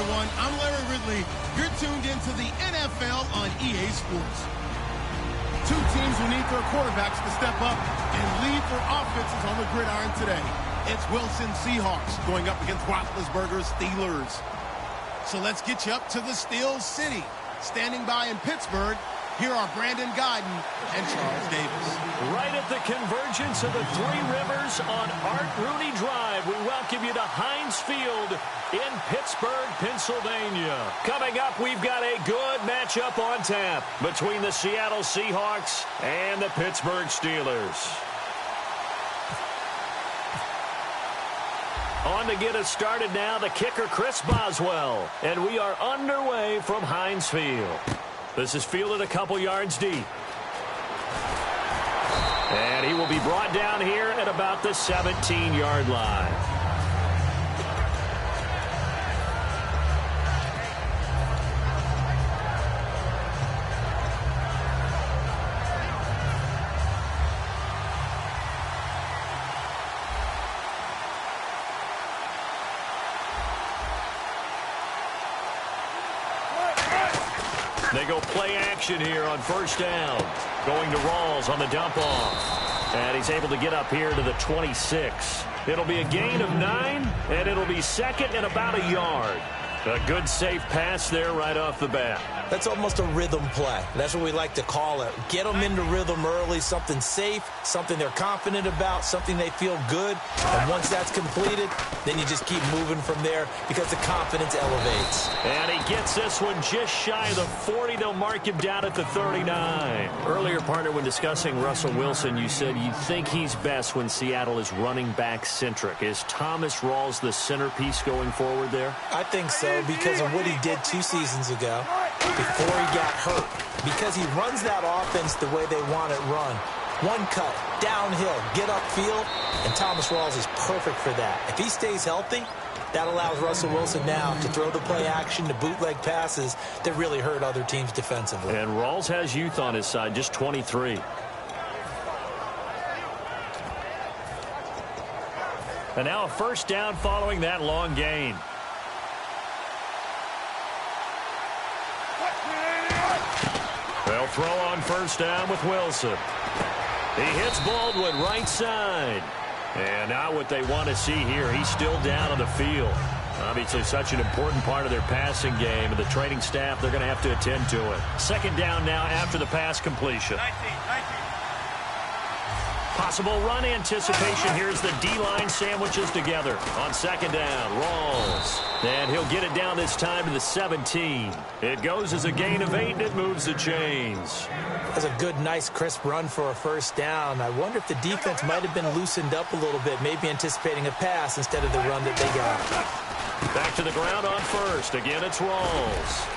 everyone. I'm Larry Ridley. You're tuned into the NFL on EA Sports. Two teams who need their quarterbacks to step up and lead their offenses on the gridiron today. It's Wilson Seahawks going up against Roethlisberger's Steelers. So let's get you up to the Steel City. Standing by in Pittsburgh, here are Brandon Guyton and Charles Davis. Right at the convergence of the Three Rivers on Art Rooney Drive, we welcome you to Heinz Field in Pittsburgh, Pennsylvania. Coming up, we've got a good matchup on tap between the Seattle Seahawks and the Pittsburgh Steelers. On to get us started now, the kicker, Chris Boswell. And we are underway from Heinz Field. This is fielded a couple yards deep. And he will be brought down here at about the 17-yard line. They go play action here on first down. Going to Rawls on the dump off. And he's able to get up here to the 26. It'll be a gain of 9, and it'll be second and about a yard. A good safe pass there right off the bat. That's almost a rhythm play. That's what we like to call it. Get them into rhythm early, something safe, something they're confident about, something they feel good. And once that's completed, then you just keep moving from there because the confidence elevates. And he gets this one just shy of the 40. They'll mark him down at the 39. Earlier, partner, when discussing Russell Wilson, you said you think he's best when Seattle is running back-centric. Is Thomas Rawls the centerpiece going forward there? I think so because of what he did 2 seasons ago. Before he got hurt, because he runs that offense the way they want it run. One cut, downhill, get upfield, and Thomas Rawls is perfect for that. If he stays healthy, that allows Russell Wilson now to throw the play action, to bootleg passes that really hurt other teams defensively. And Rawls has youth on his side, just 23. And now a first down following that long gain. They'll throw on first down with Wilson. He hits Baldwin right side. And now what they want to see here, he's still down on the field. Obviously such an important part of their passing game, and the training staff, they're going to have to attend to it. Second down now after the pass completion. 19. Possible run anticipation. Here's the D-line sandwiches together on second down. Rawls. And he'll get it down this time to the 17. It goes as a gain of 8, and it moves the chains. That's a good, nice, crisp run for a first down. I wonder if the defense might have been loosened up a little bit, maybe anticipating a pass instead of the run that they got. Back to the ground on first. Again, it's Rawls.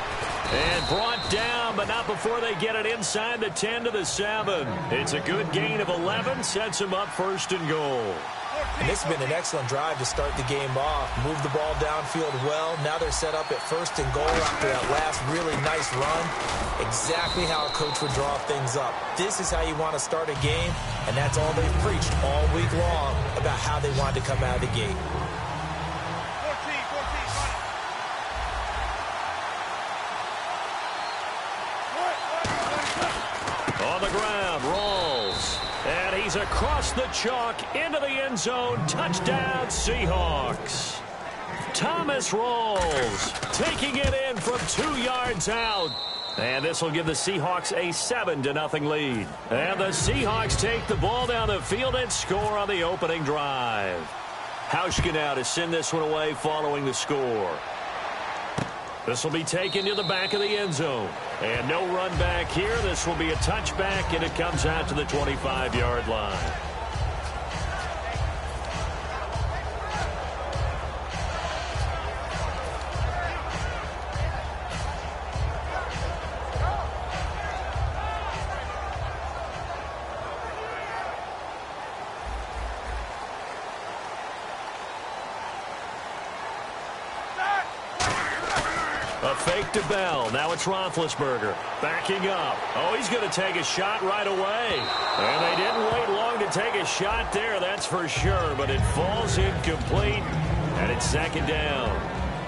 And brought down, but not before they get it inside the 10 to the 7. It's a good gain of 11, sets them up first and goal. And this has been an excellent drive to start the game off. Move the ball downfield well. Now they're set up at first and goal after that last really nice run. Exactly how a coach would draw things up. This is how you want to start a game, and that's all they've preached all week long about how they wanted to come out of the gate. On the ground, Rawls. And he's across the chalk into the end zone. Touchdown, Seahawks. Thomas Rawls taking it in from 2 yards out. And this will give the Seahawks a 7-0 lead. And the Seahawks take the ball down the field and score on the opening drive. Hauschka now to send this one away following the score. This will be taken to the back of the end zone. And no run back here. This will be a touchback, and it comes out to the 25-yard line. A fake to Bell. Now it's Roethlisberger. Backing up. Oh, he's going to take a shot right away. And they didn't wait long to take a shot there, that's for sure. But it falls incomplete, and it's second down.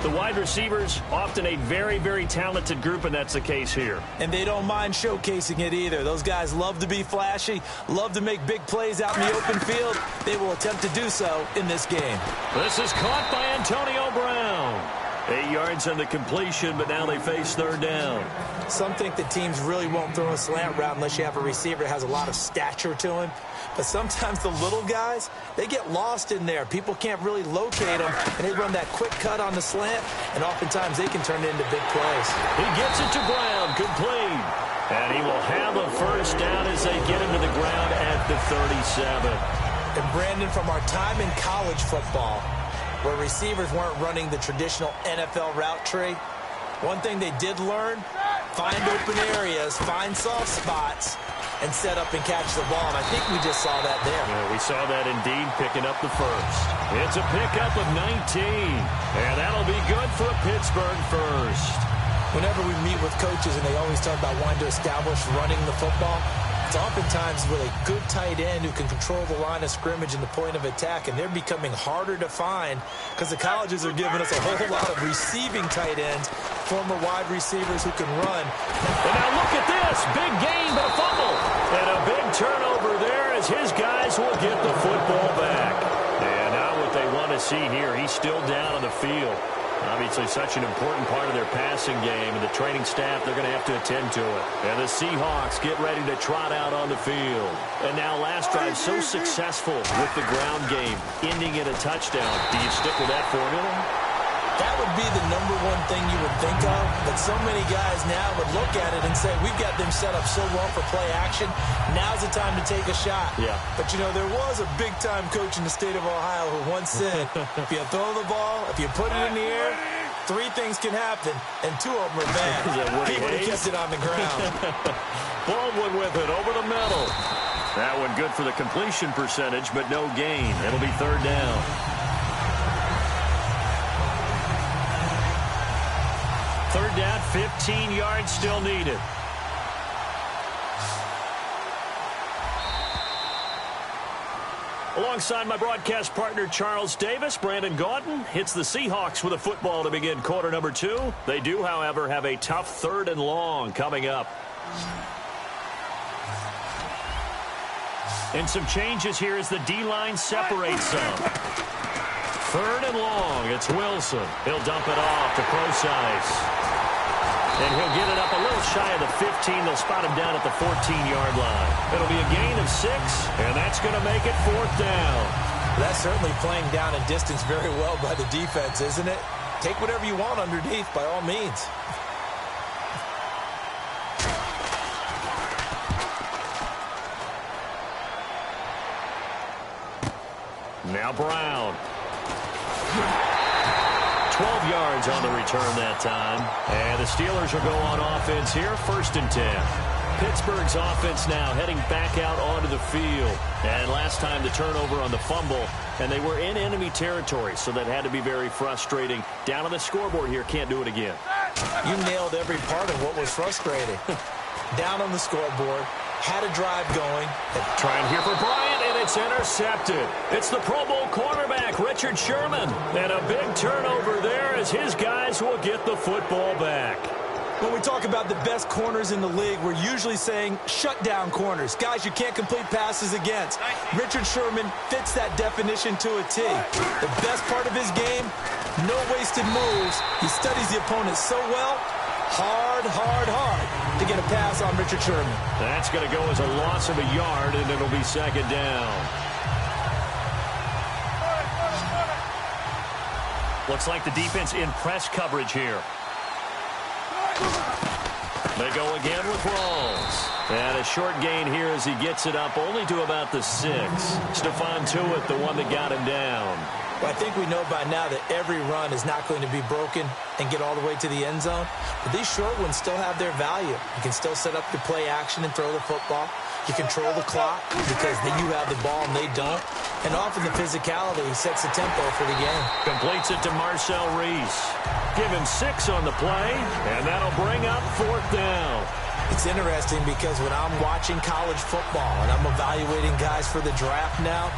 The wide receivers, often a very, very talented group, and that's the case here. And they don't mind showcasing it either. Those guys love to be flashy, love to make big plays out in the open field. They will attempt to do so in this game. This is caught by Antonio Brown. 8 yards on the completion, but now they face third down. Some think that teams really won't throw a slant route unless you have a receiver that has a lot of stature to him. But sometimes the little guys, they get lost in there. People can't really locate them, and they run that quick cut on the slant, and oftentimes they can turn it into big plays. He gets it to Brown, complete. And he will have a first down as they get him to the ground at the 37. And Brandon, from our time in college football, where receivers weren't running the traditional NFL route tree, one thing they did learn, find open areas, find soft spots, and set up and catch the ball. And I think we just saw that there. Yeah, we saw that indeed, picking up the first. It's a pickup of 19, and that'll be good for a Pittsburgh first. Whenever we meet with coaches and they always talk about wanting to establish running the football, it's oftentimes with a good tight end who can control the line of scrimmage and the point of attack, and they're becoming harder to find because the colleges are giving us a whole lot of receiving tight ends, former wide receivers who can run. And now look at this. Big gain, but a fumble. And a big turnover there as his guys will get the football back. And now what they want to see here, he's still down on the field. Obviously such an important part of their passing game, and the training staff, they're going to have to attend to it. And the Seahawks get ready to trot out on the field. And now last drive so successful with the ground game, ending in a touchdown. Do you stick with that formula? That would be the number one thing you would think of, but so many guys now would look at it and say, we've got them set up so well for play action. Now's the time to take a shot. Yeah. But, you know, there was a big-time coach in the state of Ohio who once said, if you throw the ball, if you put it in the air, 3 things can happen, and 2 of them are bad. He would have kept it on the ground. Baldwin with it over the middle. That one good for the completion percentage, but no gain. It'll be third down. Third down, 15 yards still needed. Alongside my broadcast partner, Charles Davis, Brandon Gaudin hits the Seahawks with a football to begin quarter number 2. They do, however, have a tough third and long coming up. And some changes here as the D-line separates some. Third and long, it's Wilson. He'll dump it off to Procise. And he'll get it up a little shy of the 15. They'll spot him down at the 14-yard line. It'll be a gain of 6, and that's going to make it fourth down. That's certainly playing down a distance very well by the defense, isn't it? Take whatever you want underneath, by all means. Now Brown. 12 yards on the return that time. And the Steelers will go on offense here, 1st and 10. Pittsburgh's offense now heading back out onto the field. And last time the turnover on the fumble, and they were in enemy territory, so that had to be very frustrating. Down on the scoreboard here, can't do it again. You nailed every part of what was frustrating. Down on the scoreboard, had a drive going. Trying here for Bryant, and it's intercepted. It's the Pro Bowl cornerback, Richard Sherman. And a big turnover there as his guys will get the football back. When we talk about the best corners in the league, we're usually saying shutdown corners. Guys you can't complete passes against. Richard Sherman fits that definition to a T. The best part of his game, no wasted moves. He studies the opponent so well. Hard to get a pass on Richard Sherman. That's going to go as a loss of a yard, and it'll be second down. Looks like the defense in press coverage here. They go again with Rawls. And a short gain here as he gets it up only to about the 6. Stephon Tuitt, the one that got him down. Well, I think we know by now that every run is not going to be broken and get all the way to the end zone. But these short ones still have their value. You can still set up your play action and throw the football. You control the clock because then you have the ball and they don't. And often the physicality sets the tempo for the game. Completes it to Marcel Reese. Give him 6 on the play, and that'll bring up fourth down. It's interesting because when I'm watching college football and I'm evaluating guys for the draft now,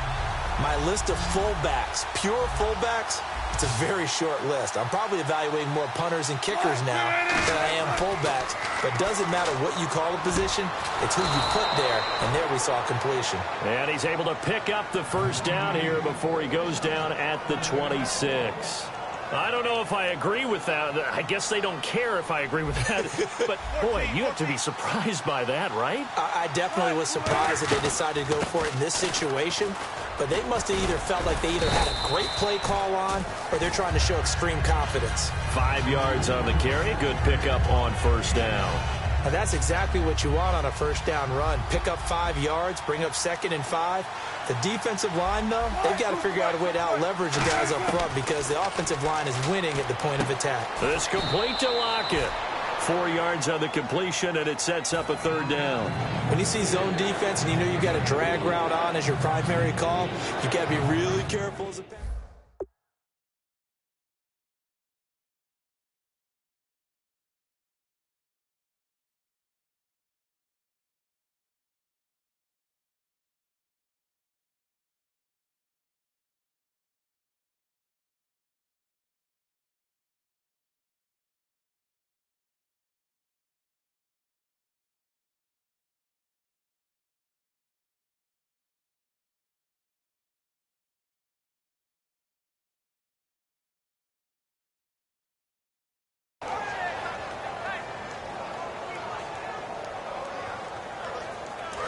my list of fullbacks, pure fullbacks, It's a very short list. I'm probably evaluating more punters and kickers now than I am fullbacks. But it doesn't matter what you call the position. It's who you put there. And there we saw completion. And he's able to pick up the first down here before he goes down at the 26. I don't know if I agree with that. I guess they don't care if I agree with that. But, boy, you have to be surprised by that, right? I definitely was surprised that they decided to go for it in this situation. But they must have either felt like they either had a great play call on or they're trying to show extreme confidence. 5 yards on the carry. Good pickup on first down. And that's exactly what you want on a first down run. Pick up 5 yards, bring up 2nd and 5. The defensive line, though, they've got to figure out a way to out-leverage the guys up front because the offensive line is winning at the point of attack. It's complete to Lockett. 4 yards on the completion, and it sets up a third down. When you see zone defense and you know you've got a drag route on as your primary call, you've got to be really careful as a back.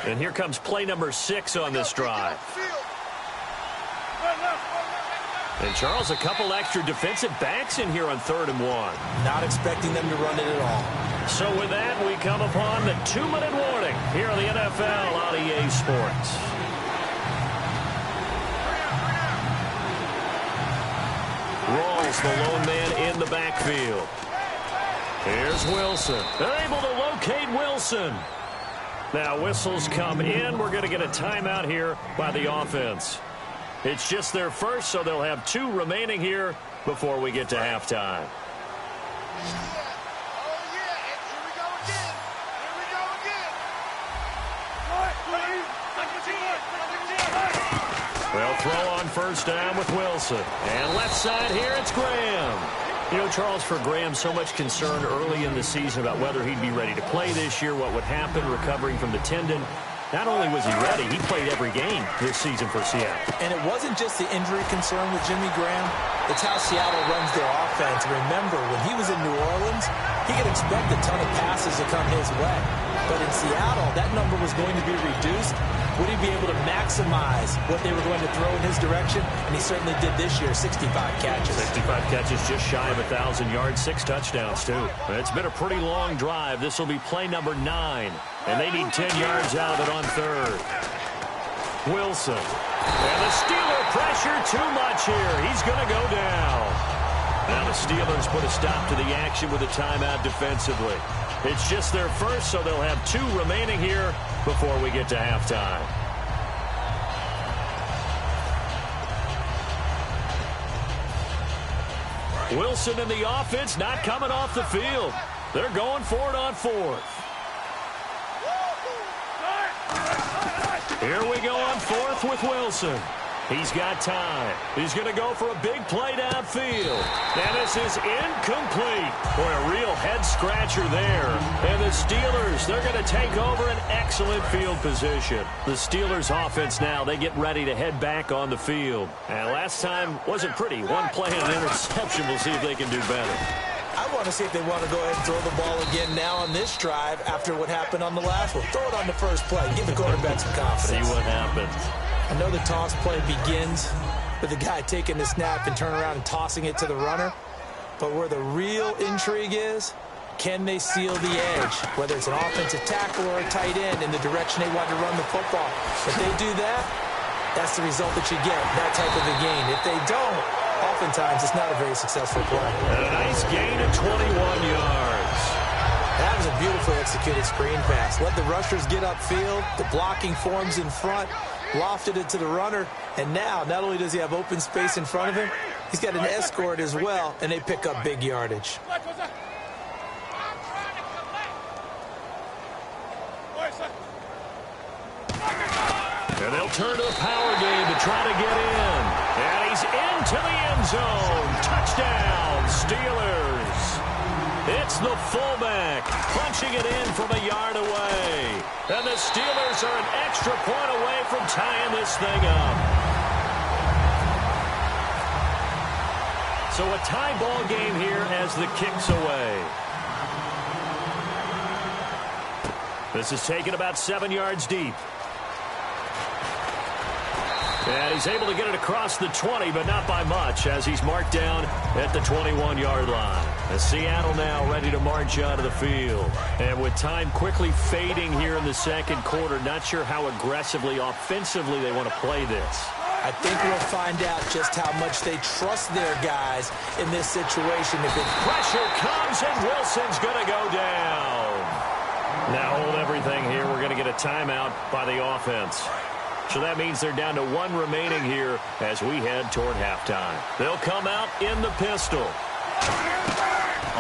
And here comes play number 6 on this drive. And, Charles, a couple extra defensive backs in here on 3rd and 1. Not expecting them to run it at all. So with that, we come upon the 2-minute warning here on the NFL on EA Sports. Rawls, the lone man in the backfield. Here's Wilson. They're able to locate Wilson. Now, whistles come in. We're going to get a timeout here by the offense. It's just their first, so they'll have 2 remaining here before we get to halftime. They'll throw on first down with Wilson. And left side here, it's Graham. You know, Charles, for Graham, so much concern early in the season about whether he'd be ready to play this year, what would happen recovering from the tendon. Not only was he ready, he played every game this season for Seattle. And it wasn't just the injury concern with Jimmy Graham. It's how Seattle runs their offense. Remember, when he was in New Orleans, he could expect a ton of passes to come his way. But in Seattle, that number was going to be reduced. Would he be able to maximize what they were going to throw in his direction? And he certainly did this year, 65 catches. 65 catches, just shy of 1,000 yards, 6 touchdowns, too. It's been a pretty long drive. This will be play number 9. And they need 10 yards out of it on 3rd. Wilson. And the Steeler pressure too much here. He's going to go down. Now the Steelers put a stop to the action with a timeout defensively. It's just their first, so they'll have 2 remaining here before we get to halftime. Wilson and the offense not coming off the field. They're going for it on 4th. Here we go on 4th with Wilson. He's got time. He's going to go for a big play downfield. And this is incomplete. Boy, a real head-scratcher there. And the Steelers, they're going to take over an excellent field position. The Steelers' offense now, they get ready to head back on the field. And last time wasn't pretty. 1 play and an interception. We'll see if they can do better. I want to see if they want to go ahead and throw the ball again now on this drive after what happened on the last one. Throw it on the first play. Give the quarterback some confidence. See what happens. I know the toss play begins with the guy taking the snap and turning around and tossing it to the runner. But where the real intrigue is, can they seal the edge? Whether it's an offensive tackle or a tight end in the direction they want to run the football. If they do that, that's the result that you get, that type of a gain. If they don't, oftentimes it's not a very successful play. And a nice gain of 21 yards. That was a beautifully executed screen pass. Let the rushers get upfield. The blocking forms in front. Lofted it to the runner. And now, not only does he have open space in front of him, he's got an escort as well, and they pick up big yardage. And they'll turn to the power game to try to get in. And he's into the end zone. Touchdown, Steelers. It's the fullback punching it in from a yard away. And the Steelers are an extra point away from tying this thing up. So a tie ball game here as the kick's away. This is taken about 7 yards deep. And he's able to get it across the 20, but not by much, as he's marked down at the 21-yard line. And Seattle now ready to march out of the field. And with time quickly fading here in the second quarter, not sure how aggressively, offensively they want to play this. I think we'll find out just how much they trust their guys in this situation. If it's pressure comes, and Wilson's going to go down. Now hold everything here. We're going to get a timeout by the offense. So that means they're down to 1 remaining here as we head toward halftime. They'll come out in the pistol.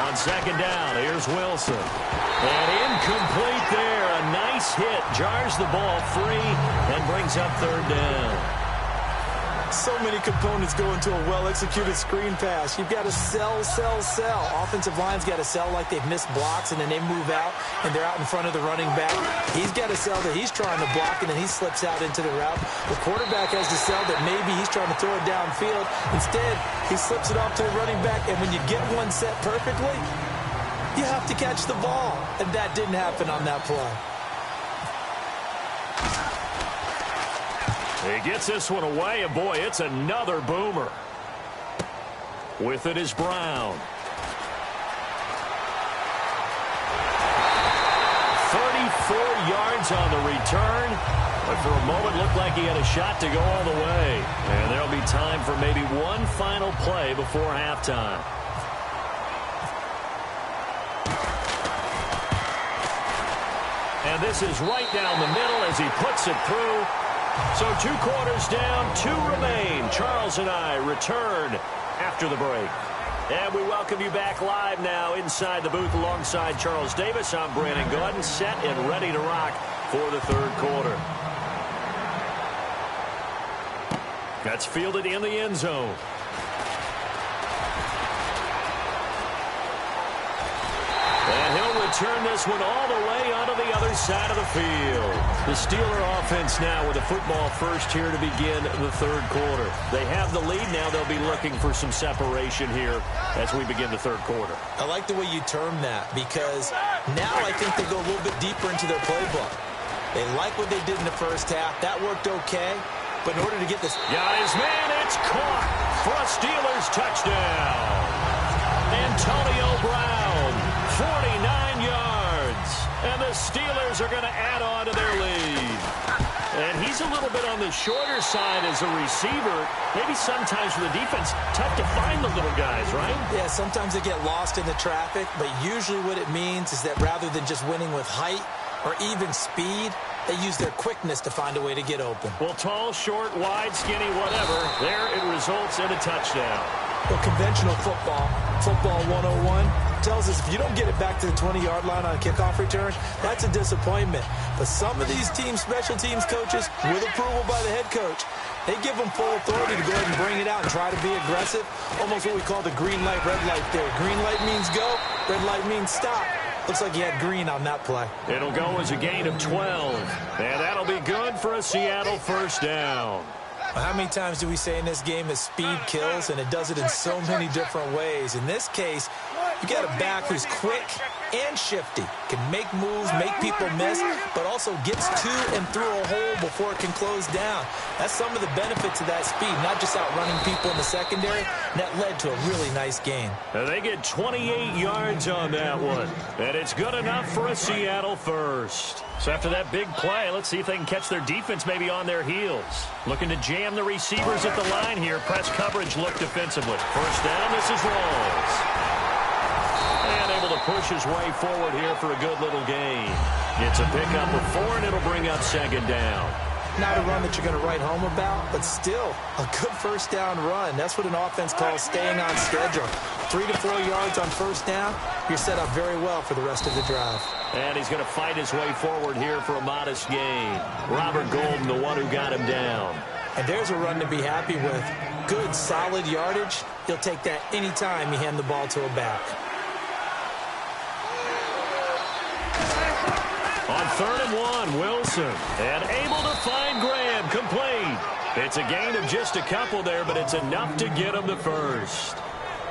On second down, here's Wilson. And incomplete there. A nice hit. Jars the ball free and brings up third down. So many components go into a well-executed screen pass. You've got to sell. Offensive line's got to sell like they've missed blocks, and then they move out, and they're out in front of the running back. He's got to sell that he's trying to block, and then he slips out into the route. The quarterback has to sell that maybe he's trying to throw it downfield. Instead, he slips it off to the running back, and when you get one set perfectly, you have to catch the ball. And that didn't happen on that play. He gets this one away, and boy, it's another boomer. With it is Brown. 34 yards on the return, but for a moment looked like he had a shot to go all the way. And there'll be time for maybe one final play before halftime. And this is right down the middle as he puts it through. So 2 quarters down, 2 remain. Charles and I return after the break. And we welcome you back live now inside the booth alongside Charles Davis. I'm Brandon Gordon, set and ready to rock for the third quarter. That's fielded in the end zone. And he'll return this one all the way onto the other side of the field. The Steeler offense now with a football first here to begin the third quarter. They have the lead. Now they'll be looking for some separation here as we begin the third quarter. I like the way you term that, because now I think they go a little bit deeper into their playbook. They like what they did in the first half. That worked okay. But in order to get this... Got his man. It's caught for a Steelers touchdown. Antonio Brown, 49 yards. And the Steelers are going to add on to their lead. And he's a little bit on the shorter side as a receiver. Maybe sometimes for the defense, tough to find the little guys, right? Yeah, sometimes they get lost in the traffic. But usually what it means is that rather than just winning with height or even speed, they use their quickness to find a way to get open. Well, tall, short, wide, skinny, whatever, there it results in a touchdown. Well, conventional football 101, tells us if you don't get it back to the 20-yard line on a kickoff return, that's a disappointment. But some of these team special teams coaches, with approval by the head coach, they give them full authority to go ahead and bring it out and try to be aggressive. Almost what we call the green light, red light theory. Green light means go, red light means stop. Looks like he had green on that play. It'll go as a gain of 12. And that'll be good for a Seattle first down. How many times do we say in this game that speed kills, and it does it in so many different ways? In this case, you got a back who's quick and shifty, can make moves, make people miss, but also gets to and through a hole before it can close down. That's some of the benefits of that speed, not just outrunning people in the secondary. That led to a really nice gain. And they get 28 yards on that one, and it's good enough for a Seattle first. So after that big play, let's see if they can catch their defense maybe on their heels. Looking to jam the receivers at the line here. Press coverage look defensively. First down, this is Rawls. And able to push his way forward here for a good little gain. It's a pickup of 4, and it'll bring up second down. Not a run that you're going to write home about, but still a good first down run. That's what an offense calls staying on schedule. 3 to 4 yards on first down, you're set up very well for the rest of the drive. And he's going to fight his way forward here for a modest gain. Robert Golden, the one who got him down. And there's a run to be happy with. Good, solid yardage. He'll take that anytime you hand the ball to a back. On 3rd and 1, Wilson. And able to find Graham, complete. It's a gain of just a couple there, but it's enough to get him the first.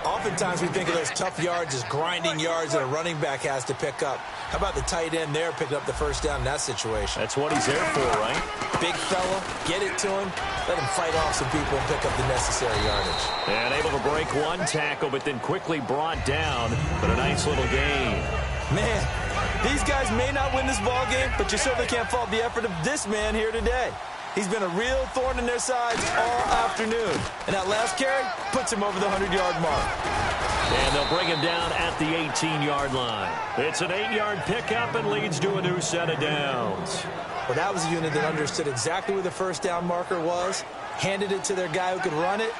Oftentimes we think of those tough yards as grinding yards that a running back has to pick up. How about the tight end there picking up the first down in that situation? That's what he's there for, right? Big fella, get it to him, let him fight off some people and pick up the necessary yardage. And able to break one tackle, but then quickly brought down, but a nice little gain. Man, these guys may not win this ball game, but you certainly can't fault the effort of this man here today. He's been a real thorn in their sides all afternoon. And that last carry puts him over the 100-yard mark. And they'll bring him down at the 18-yard line. It's an 8-yard pickup and leads to a new set of downs. Well, that was a unit that understood exactly where the first down marker was, handed it to their guy who could run it,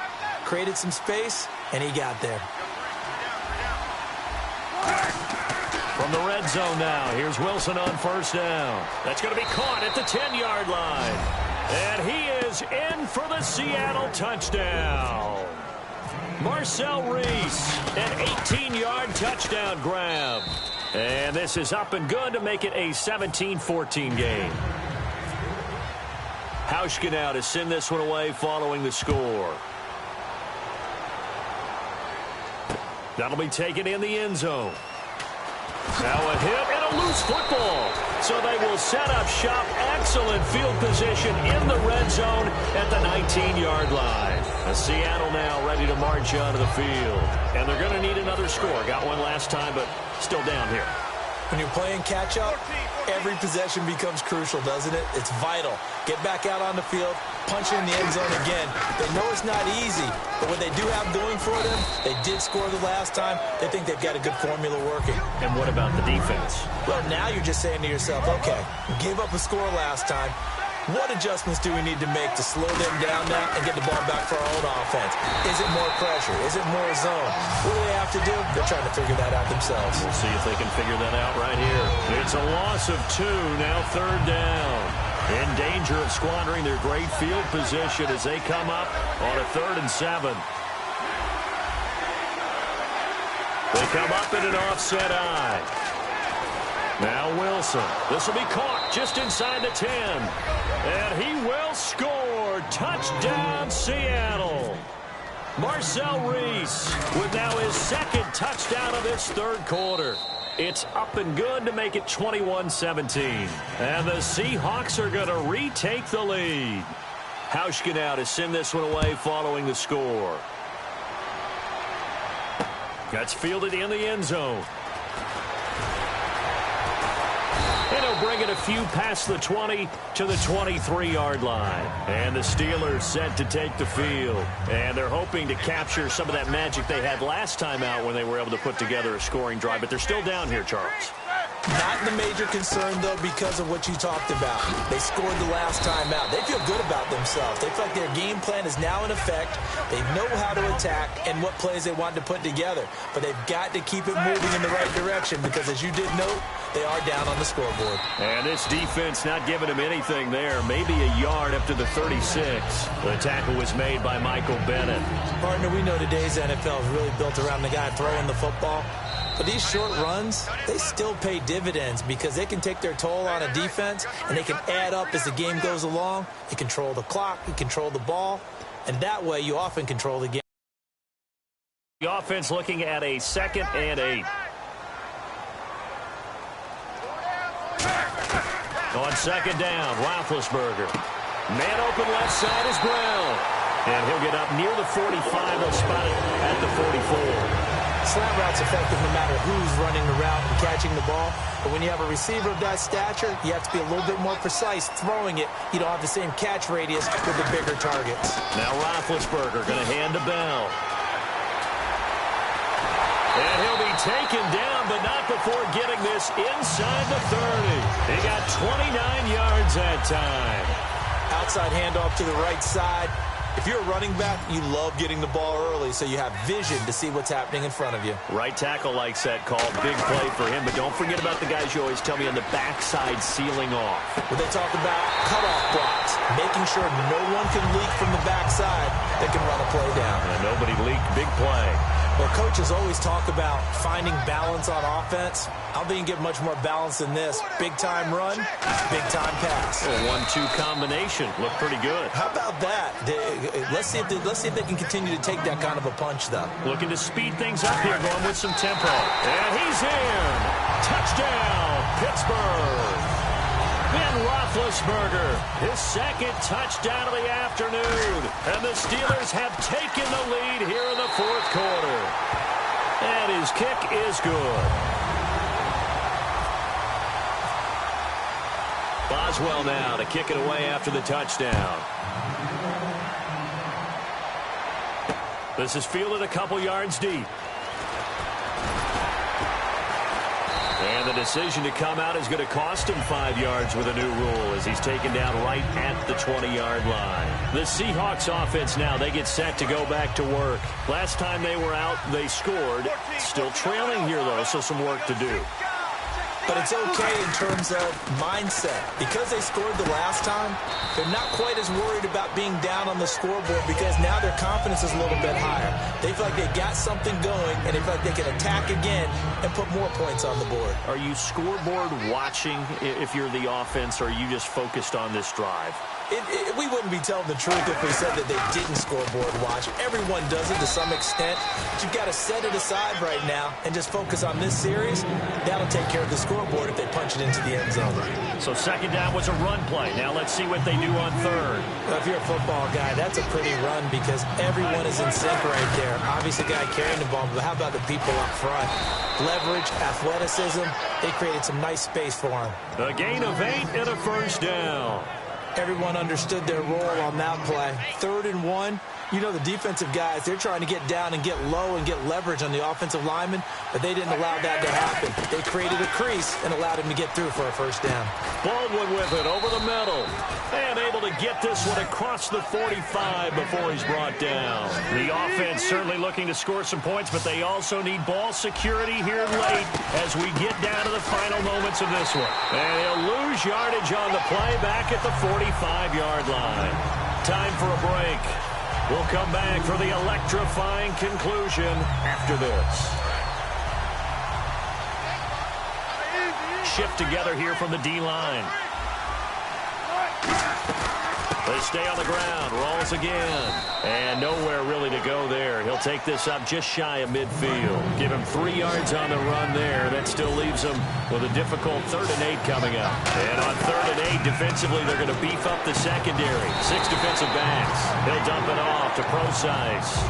created some space, and he got there. From the red zone now, here's Wilson on first down. That's going to be caught at the 10-yard line. And he is in for the Seattle touchdown. Marcel Reese, an 18-yard touchdown grab. And this is up and good to make it a 17-14 game. Hauschka now to send this one away following the score. That'll be taken in the end zone. Now a hit and a loose football. So they will set up shop. Excellent field position in the red zone at the 19-yard line. Seattle now ready to march onto the field. And they're going to need another score. Got one last time, but still down here. When you're playing catch-up, every possession becomes crucial, doesn't it? It's vital. Get back out on the field, punch in the end zone again. They know it's not easy, but what they do have going for them, they did score the last time. They think they've got a good formula working. And what about the defense? Well, now you're just saying to yourself, okay, we gave up a score last time. What adjustments do we need to make to slow them down now and get the ball back for our own offense? Is it more pressure? Is it more zone? What do they have to do? They're trying to figure that out themselves. We'll see if they can figure that out right here. It's a loss of 2, now 3rd down. In danger of squandering their great field position as they come up on a 3rd and 7. They come up in an offset eye. Now Wilson. This will be caught just inside the 10. And he will score. Touchdown, Seattle. Marcel Reese with now his 2nd touchdown of this 3rd quarter. It's up and good to make it 21-17. And the Seahawks are going to retake the lead. Hauschka now to send this one away following the score. That's fielded in the end zone. And he'll bring it a few past the 20 to the 23-yard line. And the Steelers set to take the field. And they're hoping to capture some of that magic they had last time out when they were able to put together a scoring drive. But they're still down here, Charles. Not the major concern, though, because of what you talked about. They scored the last time out. They feel good about themselves. They feel like their game plan is now in effect. They know how to attack and what plays they want to put together. But they've got to keep it moving in the right direction because, as you did note, they are down on the scoreboard. And this defense not giving them anything there. Maybe a yard up to the 36. The tackle was made by Michael Bennett. Partner, we know today's NFL is really built around the guy throwing the football. But these short runs, they still pay dividends because they can take their toll on a defense and they can add up as the game goes along. You control the clock, you control the ball, and that way you often control the game. The offense looking at a 2nd and 8. On 2nd down, Roethlisberger. Man open left side is Brown. And he'll get up near the 45. They'll spot it at the 44. Slant route's effective no matter who's running the route and catching the ball. But when you have a receiver of that stature, you have to be a little bit more precise throwing it. You don't have the same catch radius with the bigger targets. Now Roethlisberger going to hand to Bell. And he'll be taken down, but not before getting this inside the 30. He got 29 yards that time. Outside handoff to the right side. If you're a running back, you love getting the ball early so you have vision to see what's happening in front of you. Right tackle likes that call. Big play for him, but don't forget about the guys you always tell me on the backside sealing off. When they talk about cutoff blocks, making sure no one can leak from the backside that can run a play down. And nobody leaked. Big play. Well, coaches always talk about finding balance on offense. I don't think you can get much more balance than this. Big-time run, big-time pass. A 1-2 combination. Looked pretty good. How about that? Let's see if they can continue to take that kind of a punch, though. Looking to speed things up here, going with some tempo. And he's in. Touchdown, Pittsburgh. Ben Roethlisberger, his second touchdown of the afternoon. And the Steelers have taken the lead here in the fourth quarter. And his kick is good. Boswell now to kick it away after the touchdown. This is fielded a couple yards deep. And the decision to come out is going to cost him 5 yards with a new rule as he's taken down right at the 20-yard line. The Seahawks offense now, they get set to go back to work. Last time they were out, they scored. Still trailing here, though, so some work to do. But it's okay in terms of mindset. Because they scored the last time, they're not quite as worried about being down on the scoreboard because now their confidence is a little bit higher. They feel like they got something going, and they feel like they can attack again and put more points on the board. Are you scoreboard watching if you're the offense, or are you just focused on this drive? We wouldn't be telling the truth if we said that they didn't scoreboard watch. Everyone does it to some extent. But you've got to set it aside right now and just focus on this series. That'll take care of the scoreboard if they punch it into the end zone. So second down was a run play. Now let's see what they do on third. Well, if you're a football guy, that's a pretty run because everyone is in sync right there. Obviously, the guy carrying the ball, but how about the people up front? Leverage, athleticism, they created some nice space for him. A gain of 8 and a first down. Everyone understood their role on that play. 3rd and 1. You know the defensive guys, they're trying to get down and get low and get leverage on the offensive lineman, but they didn't allow that to happen. They created a crease and allowed him to get through for a first down. Baldwin with it over the middle. And able to get this one across the 45 before he's brought down. The offense certainly looking to score some points, but they also need ball security here late as we get down to the final moments of this one. And he'll lose yardage on the play back at the 45-yard line. Time for a break. We'll come back for the electrifying conclusion after this. Shift together here from the D-line. They stay on the ground. Rolls again. And nowhere really to go there. He'll take this up just shy of midfield. Give him 3 yards on the run there. That still leaves him with a difficult 3rd and 8 coming up. And on 3rd and 8, defensively, they're going to beef up the secondary. 6 defensive backs. He'll dump it off to Procise.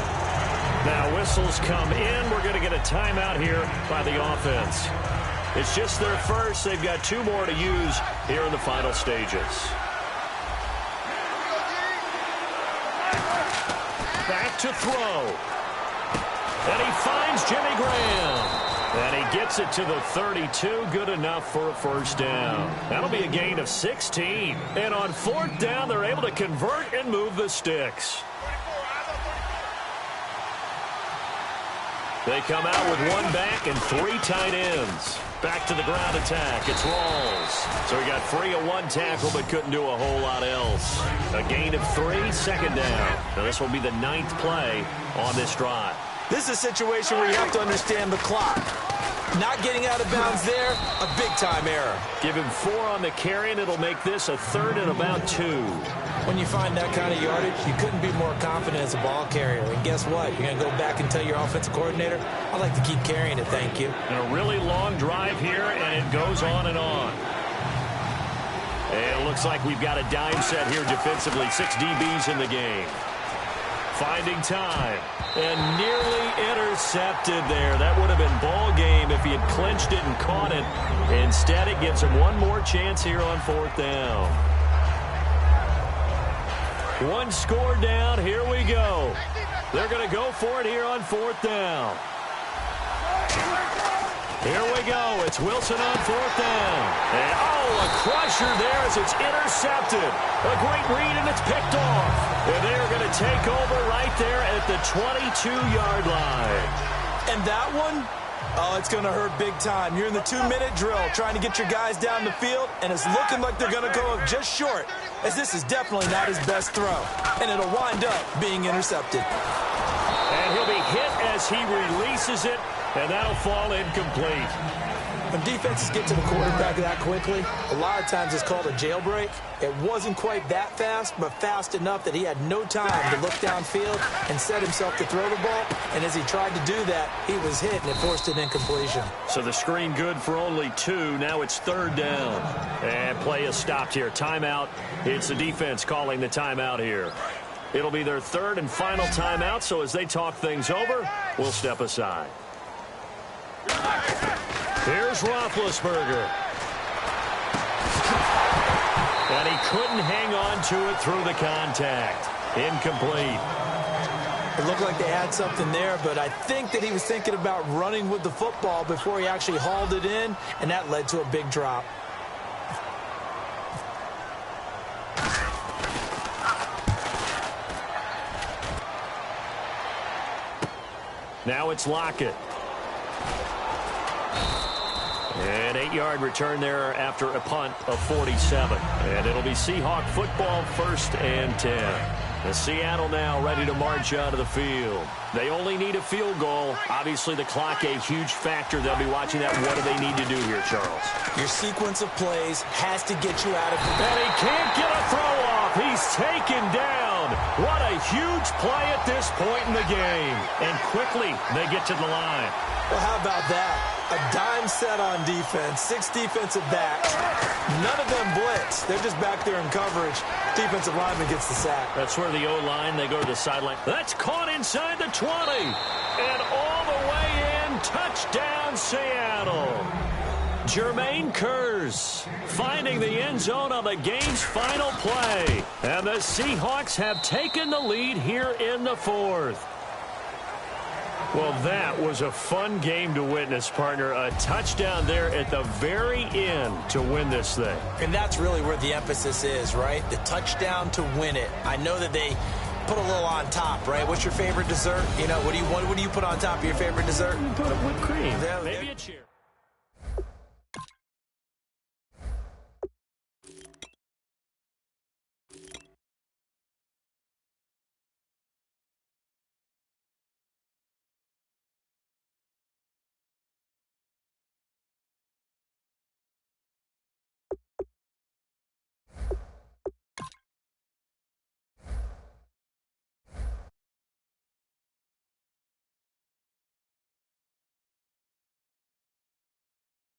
Now whistles come in. We're going to get a timeout here by the offense. It's just their first. They've got 2 more to use here in the final stages. Back to throw. And he finds Jimmy Graham. And he gets it to the 32. Good enough for a first down. That'll be a gain of 16. And on 4th down, they're able to convert and move the sticks. They come out with 1 back and 3 tight ends. Back to the ground attack. It's Rawls. So he got free of 1 tackle but couldn't do a whole lot else. A gain of 3, 2nd down. Now this will be the 9th play on this drive. This is a situation where you have to understand the clock. Not getting out of bounds there, a big-time error. Give him 4 on the carry, and it'll make this a 3rd and about 2. When you find that kind of yardage, you couldn't be more confident as a ball carrier. And guess what? You're going to go back and tell your offensive coordinator, I'd like to keep carrying it, thank you. And a really long drive here, and it goes on and on. And it looks like we've got a dime set here defensively. 6 DBs in the game. Finding time. And nearly intercepted there. That would have been ball game if he had clinched it and caught it. Instead, it gives him 1 more chance here on 4th down. 1 score down. Here we go. They're going to go for it here on 4th down. Here we go. It's Wilson on 4th down. And, a crusher there as it's intercepted. A great read, and it's picked off. And they are going to take over right there at the 22-yard line. And that one, oh, it's going to hurt big time. You're in the 2-minute drill trying to get your guys down the field, and it's looking like they're going to go just short, as this is definitely not his best throw. And it'll wind up being intercepted. And he'll be hit as he releases it, and that'll fall incomplete. When defenses get to the quarterback that quickly, a lot of times it's called a jailbreak. It wasn't quite that fast, but fast enough that he had no time to look downfield and set himself to throw the ball. And as he tried to do that, he was hit, and it forced an incompletion. So the screen good for only 2. Now it's 3rd down. And play is stopped here. Timeout. It's the defense calling the timeout here. It'll be their 3rd and final timeout, so as they talk things over, we'll step aside. Here's Roethlisberger. And he couldn't hang on to it through the contact. Incomplete. It looked like they had something there, but I think that he was thinking about running with the football before he actually hauled it in, and that led to a big drop. Now it's Lockett. An 8-yard return there after a punt of 47. And it'll be Seahawk football, 1st and 10. The Seattle now ready to march out of the field. They only need a field goal. Obviously, the clock a huge factor. They'll be watching that. What do they need to do here, Charles? Your sequence of plays has to get you out of the... And he can't get a throw off. He's taken down. What a huge play at this point in the game. And quickly, they get to the line. Well, how about that? A dime set on defense, 6 defensive backs. None of them blitz. They're just back there in coverage. Defensive lineman gets the sack. That's where the O-line, they go to the sideline. That's caught inside the 20. And all the way in, touchdown Seattle. Jermaine Kearse finding the end zone on the game's final play. And the Seahawks have taken the lead here in the 4th. Well, that was a fun game to witness, partner. A touchdown there at the very end to win this thing. And that's really where the emphasis is, right? The touchdown to win it. I know that they put a little on top, right? What's your favorite dessert? You know, what do you put on top of your favorite dessert? You put a whipped cream. Maybe a cheer.